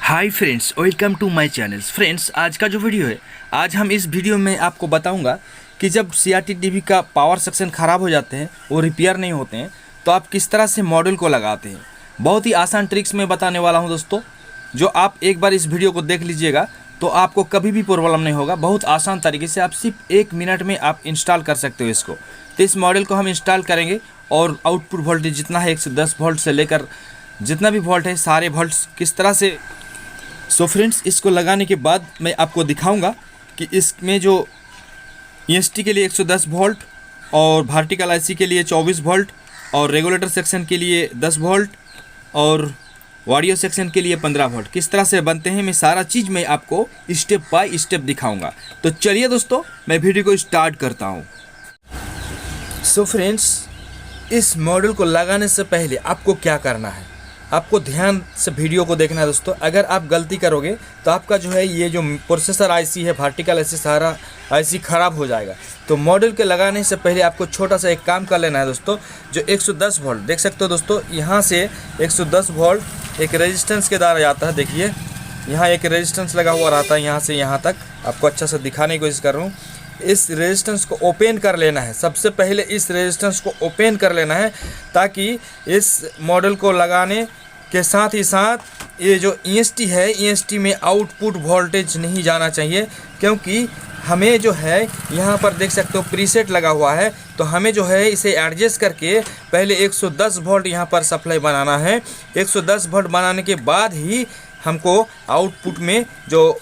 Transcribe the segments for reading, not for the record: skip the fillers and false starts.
Hi friends, welcome to my channel. Friends, आज का जो वीडियो है, आज हम इस वीडियो में आपको बताऊंगा कि जब CRT टीवी का पावर सेक्शन ख़राब हो जाते हैं, वो रिपेयर नहीं होते हैं, तो आप किस तरह से मॉड्यूल को लगाते हैं। बहुत ही आसान ट्रिक्स में बताने वाला हूं दोस्तों। जो आप एक बार इस वीडियो को देख लीजिएगा तो आपको कभी भी प्रॉब्लम नहीं होगा। बहुत आसान तरीके से आप सिर्फ 1 मिनट में आप इंस्टॉल कर सकते हो इसको। तो इस मॉडल को हम इंस्टॉल करेंगे और आउटपुट वोल्टेज जितना है 110 वोल्ट से लेकर जितना भी वोल्ट है, सारे वोल्ट्स किस तरह से। सो फ्रेंड्स, इसको लगाने के बाद मैं आपको दिखाऊंगा कि इसमें जो EST के लिए 110 वोल्ट और वर्टिकल IC के लिए 24 वोल्ट और रेगुलेटर सेक्शन के लिए 10 वोल्ट और ऑडियो सेक्शन के लिए 15 वोल्ट किस तरह से बनते हैं, मैं सारा चीज़ मैं आपको स्टेप बाय स्टेप दिखाऊंगा। तो चलिए दोस्तों, मैं वीडियो को स्टार्ट करता हूँ। सो फ्रेंड्स, इस मॉडल को लगाने से पहले आपको क्या करना है, आपको ध्यान से वीडियो को देखना है दोस्तों। अगर आप गलती करोगे तो आपका जो है ये जो प्रोसेसर IC है, वर्टिकल IC, सारा IC ख़राब हो जाएगा। तो मॉडल के लगाने से पहले आपको छोटा सा एक काम कर लेना है दोस्तों। जो 110 वोल्ट देख सकते हो दोस्तों, यहाँ से 110 वोल्ट एक रेजिस्टेंस के द्वारा जाता है। देखिए यहाँ एक रेजिस्टेंस लगा हुआ रहता है, यहाँ से यहाँ तक। आपको अच्छा से दिखाने की कोशिश कर रहा हूँ। इस रेजिस्टेंस को ओपन कर लेना है। सबसे पहले इस रेजिस्टेंस को ओपन कर लेना है, ताकि इस मॉडल को लगाने के साथ ही साथ ये जो EST है, EST में आउटपुट वोल्टेज नहीं जाना चाहिए। क्योंकि हमें जो है यहाँ पर देख सकते हो प्रीसेट लगा हुआ है, तो हमें जो है इसे एडजस्ट करके पहले 110 वोल्ट यहाँ पर सप्लाई बनाना है। 110 वोल्ट बनाने के बाद ही हमको आउटपुट में जो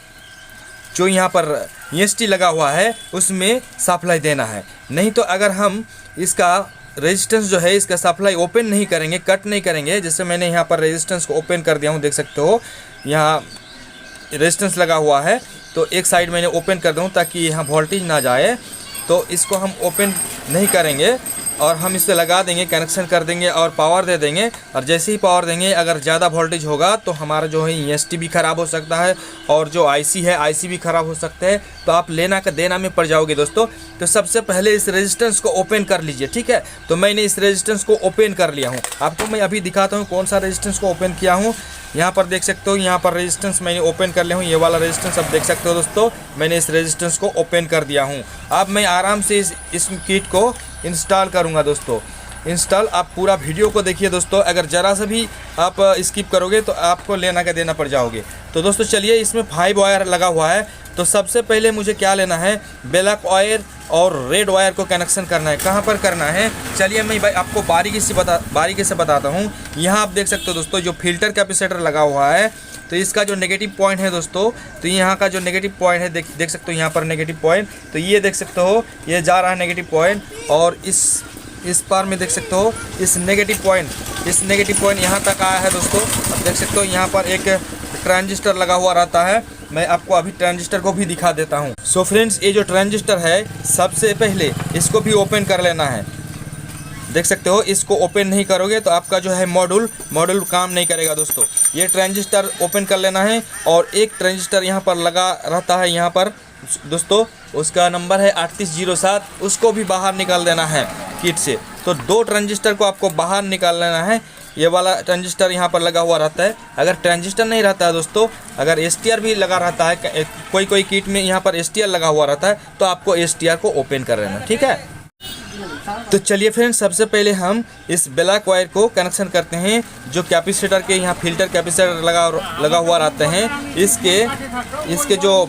यहाँ पर EST लगा हुआ है उसमें सप्लाई देना है। नहीं तो अगर हम इसका रेजिस्टेंस जो है, इसका सप्लाई ओपन नहीं करेंगे, कट नहीं करेंगे, जैसे मैंने यहाँ पर रेजिस्टेंस को ओपन कर दिया हूँ, देख सकते हो यहाँ रेजिस्टेंस लगा हुआ है, तो एक साइड मैंने ओपन कर दूँ ताकि यहाँ वोल्टेज ना जाए। तो इसको हम ओपन नहीं करेंगे और हम इसे लगा देंगे, कनेक्शन कर देंगे और पावर दे देंगे। और जैसे ही पावर देंगे, अगर ज़्यादा वोल्टेज होगा तो हमारा जो है EST भी ख़राब हो सकता है और जो IC है, IC भी ख़राब हो सकते हैं। तो आप लेना का देना में पड़ जाओगे दोस्तों। तो सबसे पहले इस रेजिस्टेंस को ओपन कर लीजिए, ठीक है। तो मैंने इस रेजिस्टेंस को ओपन कर लिया हूँ। आपको मैं अभी दिखाता हूँ कौन सा रेजिस्टेंस को ओपन किया हूँ। यहाँ पर देख सकते हो, यहाँ पर रेजिस्टेंस मैंने ओपन कर लिया हूँ। ये वाला रेजिस्टेंस आप देख सकते हो दोस्तों, मैंने इस रेजिस्टेंस को ओपन कर दिया हूँ। अब मैं आराम से इस किट को इंस्टॉल करूँगा दोस्तों। इंस्टॉल आप पूरा वीडियो को देखिए दोस्तों। अगर ज़रा सा भी आप स्किप करोगे तो आपको लेना का देना पड़ जाओगे। तो दोस्तों चलिए, इसमें 5 वायर लगा हुआ है। तो सबसे पहले मुझे क्या लेना है, ब्लैक वायर और रेड वायर को कनेक्शन करना है। कहाँ पर करना है, चलिए मैं भाई आपको बारीकी से बताता हूँ। यहाँ आप देख सकते हो दोस्तों, जो फिल्टर कैपेसिटर लगा हुआ है, तो इसका जो नेगेटिव पॉइंट है दोस्तों, तो यहाँ का जो नेगेटिव पॉइंट है, देख सकते हो यहाँ पर नेगेटिव पॉइंट। तो ये देख सकते हो, ये जा रहा है नेगेटिव पॉइंट। और इस पार में देख सकते हो इस नेगेटिव पॉइंट यहाँ तक आया है दोस्तों। अब देख सकते हो यहाँ पर एक ट्रांजिस्टर लगा हुआ रहता है। मैं आपको अभी ट्रांजिस्टर को भी दिखा देता हूँ। सो फ्रेंड्स, ये जो ट्रांजिस्टर है, सबसे पहले इसको भी ओपन कर लेना है। देख सकते हो, इसको ओपन नहीं करोगे तो आपका जो है मॉड्यूल काम नहीं करेगा दोस्तों। ये ट्रांजिस्टर ओपन कर लेना है। और एक ट्रांजिस्टर यहाँ पर लगा रहता है, यहाँ पर दोस्तों उसका नंबर है 3807, उसको भी बाहर निकाल देना है किट से। तो 2 ट्रांजिस्टर को आपको बाहर निकाल लेना है। ये वाला ट्रांजिस्टर यहाँ पर लगा हुआ रहता है। अगर ट्रांजिस्टर नहीं रहता है दोस्तों, अगर STR भी लगा रहता है, कोई किट में यहाँ पर STR लगा हुआ रहता है, तो आपको STR को ओपन कर लेना, ठीक है। तो चलिए फ्रेंड्स, सबसे पहले हम इस ब्लैक वायर को कनेक्शन करते हैं। जो कैपेसिटर के यहाँ फिल्टर कैपेसिटर लगा हुआ रहते हैं, इसके जो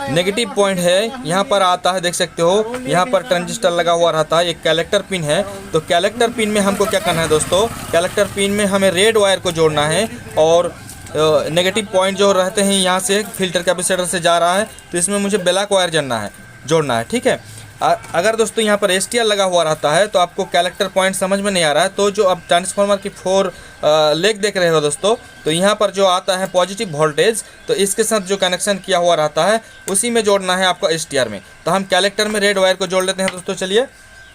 नेगेटिव पॉइंट है यहाँ पर आता है, देख सकते हो यहाँ पर ट्रांजिस्टर लगा हुआ रहता है। एक कलेक्टर पिन है। तो कलेक्टर पिन में हमको क्या करना है दोस्तों, कलेक्टर पिन में हमें रेड वायर को जोड़ना है। और नेगेटिव पॉइंट जो रहते हैं यहाँ से फिल्टर कैपेसिटर से जा रहा है, तो इसमें मुझे ब्लैक वायर जोड़ना है, ठीक है। अगर दोस्तों यहाँ पर STR लगा हुआ रहता है तो आपको कैरेक्टर पॉइंट समझ में नहीं आ रहा है, तो जो आप ट्रांसफार्मर की 4 लेग देख रहे हो दोस्तों, तो यहाँ पर जो आता है पॉजिटिव वोल्टेज, तो इसके साथ जो कनेक्शन किया हुआ रहता है उसी में जोड़ना है आपको STR में। तो हम कैरेक्टर में रेड वायर को जोड़ लेते हैं दोस्तों। चलिए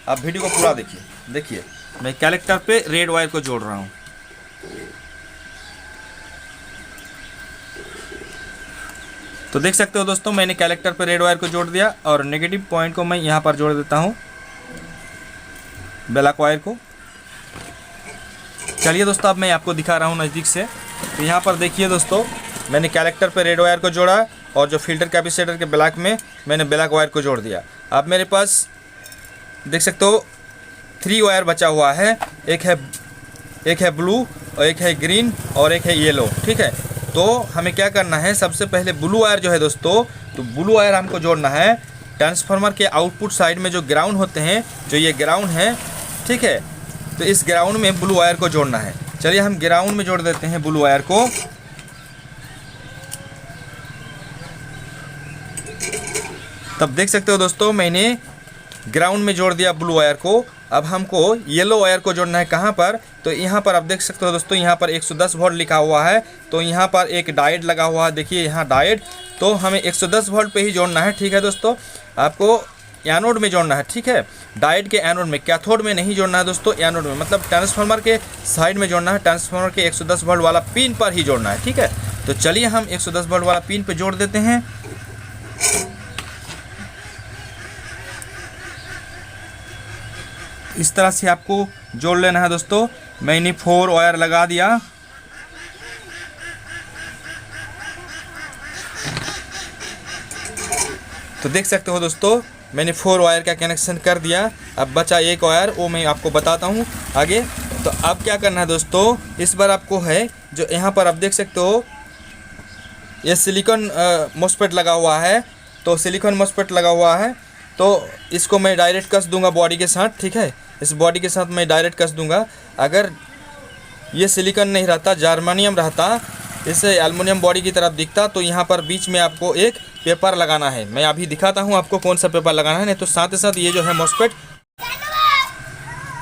आप वीडियो को पूरा देखिए मैं कैरेक्टर पे रेड वायर को जोड़ रहा हूँ। तो देख सकते हो दोस्तों, मैंने कलेक्टर पर रेड वायर को जोड़ दिया और नेगेटिव पॉइंट को मैं यहाँ पर जोड़ देता हूँ, ब्लैक वायर को। चलिए दोस्तों, अब मैं आपको दिखा रहा हूँ नज़दीक से। तो यहाँ पर देखिए दोस्तों, मैंने कैरेक्टर पे रेड वायर को जोड़ा और जो फिल्टर कैपेसिटर के ब्लैक में मैंने ब्लैक वायर को जोड़ दिया। अब मेरे पास देख सकते हो 3 वायर बचा हुआ है, एक है ब्लू और एक है ग्रीन और एक है येलो। ठीक है, तो हमें क्या करना है, सबसे पहले ब्लू वायर जो है दोस्तों, तो ब्लू वायर हमको जोड़ना है ट्रांसफार्मर के आउटपुट साइड में जो ग्राउंड होते हैं, जो ये ग्राउंड है। ठीक है, तो इस ग्राउंड में ब्लू वायर को जोड़ना है। चलिए हम ग्राउंड में जोड़ देते हैं ब्लू वायर को। तब देख सकते हो दोस्तों, मैंने ग्राउंड में जोड़ दिया ब्लू वायर को। अब हमको येलो वायर को जोड़ना है। कहाँ पर, तो यहाँ पर आप देख सकते हो दोस्तों, यहाँ पर 110 वोल्ट लिखा हुआ है, तो यहाँ पर एक डायोड लगा हुआ है, देखिए यहाँ डायोड, तो हमें 110 वोल्ट पे ही जोड़ना है। ठीक है दोस्तों, आपको एनोड में जोड़ना है। ठीक है, डायोड के एनोड में, कैथोड में नहीं जोड़ना है दोस्तों, एनोड में, मतलब ट्रांसफार्मर के साइड में जोड़ना है, ट्रांसफार्मर के 110 वोल्ट वाला पिन पर ही जोड़ना है। ठीक है, तो चलिए हम 110 वोल्ट वाला पिन पे जोड़ देते हैं। इस तरह से आपको जोड़ लेना है दोस्तों। मैंने 4 वायर लगा दिया। तो देख सकते हो दोस्तों, मैंने 4 वायर का कनेक्शन कर दिया। अब बचा एक वायर, वो मैं आपको बताता हूँ आगे। तो अब क्या करना है दोस्तों, इस बार आपको है जो यहाँ पर आप देख सकते हो, ये सिलिकॉन मॉस्फेट लगा हुआ है। तो सिलिकॉन मॉस्फेट लगा हुआ है, तो इसको मैं डायरेक्ट कस दूंगा बॉडी के साथ। ठीक है, इस बॉडी के साथ मैं डायरेक्ट कस दूंगा। अगर ये सिलिकॉन नहीं रहता, जर्मेनियम रहता, इसे एल्युमिनियम बॉडी की तरफ दिखता, तो यहाँ पर बीच में आपको एक पेपर लगाना है। मैं अभी दिखाता हूँ आपको कौन सा पेपर लगाना है। नहीं तो साथ ही साथ ये जो है मॉस्फेट,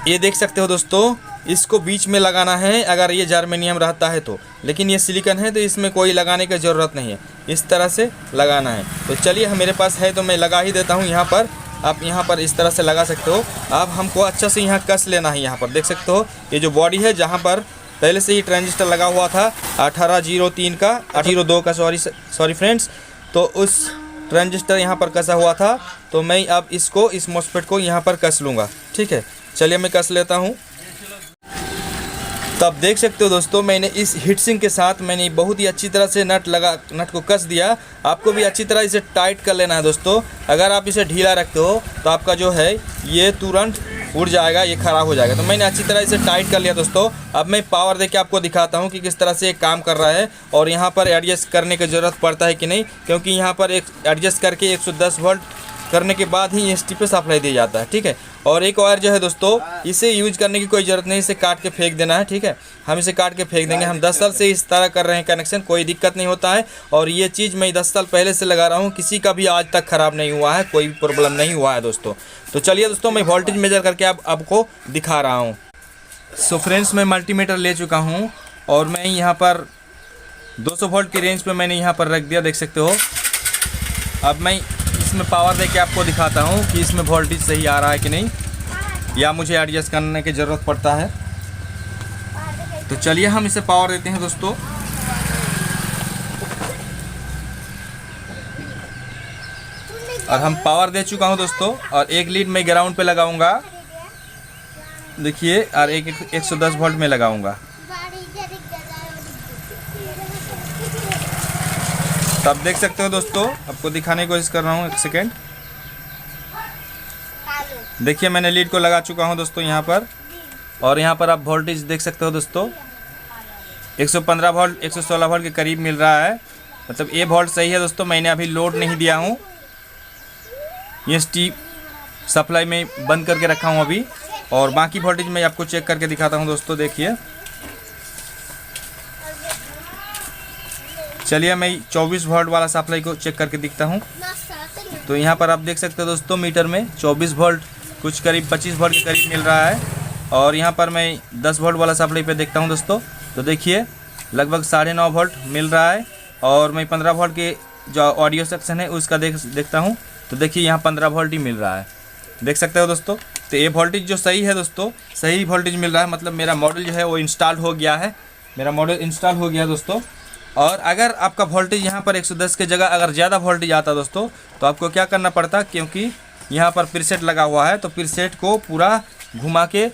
ये देख सकते हो दोस्तों, इसको बीच में लगाना है अगर ये जर्मेनियम रहता है तो। लेकिन ये सिलिकॉन है तो इसमें कोई लगाने की ज़रूरत नहीं है, इस तरह से लगाना है। तो चलिए, मेरे पास है तो मैं लगा ही देता हूँ यहाँ पर। आप यहाँ पर इस तरह से लगा सकते हो। अब हमको अच्छा से यहाँ कस लेना है। यहाँ पर देख सकते हो, ये जो बॉडी है, जहाँ पर पहले से ही ट्रांजिस्टर लगा हुआ था 1803 का, 802 का, सॉरी फ्रेंड्स, तो उस ट्रांजिस्टर यहाँ पर कसा हुआ था। तो मैं अब इसको, इस मॉस्फेट को यहाँ पर कस लूँगा। ठीक है, चलिए मैं कस लेता हूँ। तब देख सकते हो दोस्तों, मैंने इस हीटसिंक के साथ मैंने बहुत ही अच्छी तरह से नट को कस दिया। आपको भी अच्छी तरह इसे टाइट कर लेना है दोस्तों। अगर आप इसे ढीला रखते हो तो आपका जो है ये तुरंत उड़ जाएगा, ये ख़राब हो जाएगा। तो मैंने अच्छी तरह इसे टाइट कर लिया दोस्तों। अब मैं पावर देके आपको दिखाता हूँ कि किस तरह से ये काम कर रहा है और यहाँ पर एडजस्ट करने की ज़रूरत पड़ता है कि नहीं, क्योंकि यहाँ पर एक एडजस्ट करके 110 वोल्ट करने के बाद ही एसटी पे सप्लाई दिया जाता है। ठीक है, और एक वायर जो है दोस्तों, इसे यूज करने की कोई ज़रूरत नहीं, इसे काट के फेंक देना है। ठीक है, हम इसे काट के फेंक देंगे। हम 10 साल से इस तरह कर रहे हैं कनेक्शन, कोई दिक्कत नहीं होता है। और ये चीज़ मैं 10 साल पहले से लगा रहा हूँ, किसी का भी आज तक ख़राब नहीं हुआ है, कोई प्रॉब्लम नहीं हुआ है दोस्तों। तो चलिए दोस्तों, मैं वोल्टेज मेजर करके आपको दिखा रहा हूँ। सो फ्रेंड्स, मैं मल्टीमीटर ले चुका हूँ और मैं यहाँ पर 200 वोल्ट की रेंज पे मैंने यहाँ पर रख दिया, देख सकते हो। अब मैं इसमें पावर देके आपको दिखाता हूँ कि इसमें वोल्टेज सही आ रहा है कि नहीं, या मुझे एडजस्ट करने की ज़रूरत पड़ता है। तो चलिए हम इसे पावर देते हैं दोस्तों। और हम पावर दे चुका हूँ दोस्तों, और एक लीड मैं ग्राउंड पे लगाऊंगा, देखिए, और एक 110 वोल्ट में लगाऊंगा। तब देख सकते हो दोस्तों, आपको दिखाने की कोशिश कर रहा हूँ, एक सेकेंड। देखिए, मैंने लीड को लगा चुका हूँ दोस्तों यहाँ पर, और यहाँ पर आप वोल्टेज देख सकते हो दोस्तों, 115 वोल्ट 116 वोल्ट के करीब मिल रहा है। मतलब ये वोल्ट सही है दोस्तों। मैंने अभी लोड नहीं दिया हूँ, ये एसटी सप्लाई में बंद करके रखा हूँ अभी। और बाकी वोल्टेज मैं आपको चेक करके दिखाता हूँ दोस्तों। देखिए, चलिए मैं 24 वोल्ट वाला सप्लाई को चेक करके दिखता हूँ। तो यहाँ पर आप देख सकते हो दोस्तों, मीटर में 24 वोल्ट कुछ करीब 25 वोल्ट के करीब मिल रहा है। और यहाँ पर मैं 10 वोल्ट वाला सप्लाई पे देखता हूँ दोस्तों। तो देखिए, लगभग 9.5 वोल्ट मिल रहा है। और मैं 15 वोल्ट के जो ऑडियो सेक्शन है उसका देखता हूँ। तो देखिए, यहाँ 15 वोल्ट ही मिल रहा है, देख सकते हो दोस्तों। तो ये वोल्टेज जो सही है दोस्तों, सही वोल्टेज मिल रहा है। मतलब मेरा मॉडल जो है वो इंस्टॉल हो गया है, मेरा मॉडल इंस्टॉल हो गया दोस्तों। और अगर आपका वोल्टेज यहाँ पर 110 की जगह अगर ज़्यादा वोल्टेज आता दोस्तों, तो आपको क्या करना पड़ता, क्योंकि यहाँ पर प्रीसेट लगा हुआ है, तो प्रीसेट को पूरा घुमा के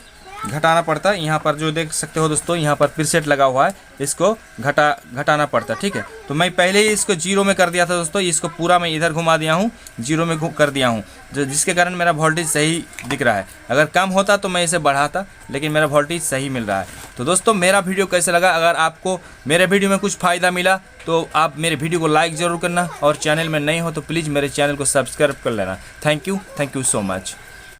घटाना पड़ता है। यहाँ पर जो देख सकते हो दोस्तों, यहाँ पर प्रीसेट लगा हुआ है, इसको घटाना पड़ता है। ठीक है, तो मैं पहले ही इसको 0 में कर दिया था दोस्तों, इसको पूरा मैं इधर घुमा दिया हूँ, 0 में कर दिया हूँ, जिसके कारण मेरा वोल्टेज सही दिख रहा है। अगर कम होता तो मैं इसे बढ़ाता, लेकिन मेरा वोल्टेज सही मिल रहा है। तो दोस्तों मेरा वीडियो कैसे लगा? अगर आपको मेरे वीडियो में कुछ फ़ायदा मिला तो आप मेरे वीडियो को लाइक ज़रूर करना, और चैनल में नए हो तो प्लीज़ मेरे चैनल को सब्सक्राइब कर लेना। Thank you so much.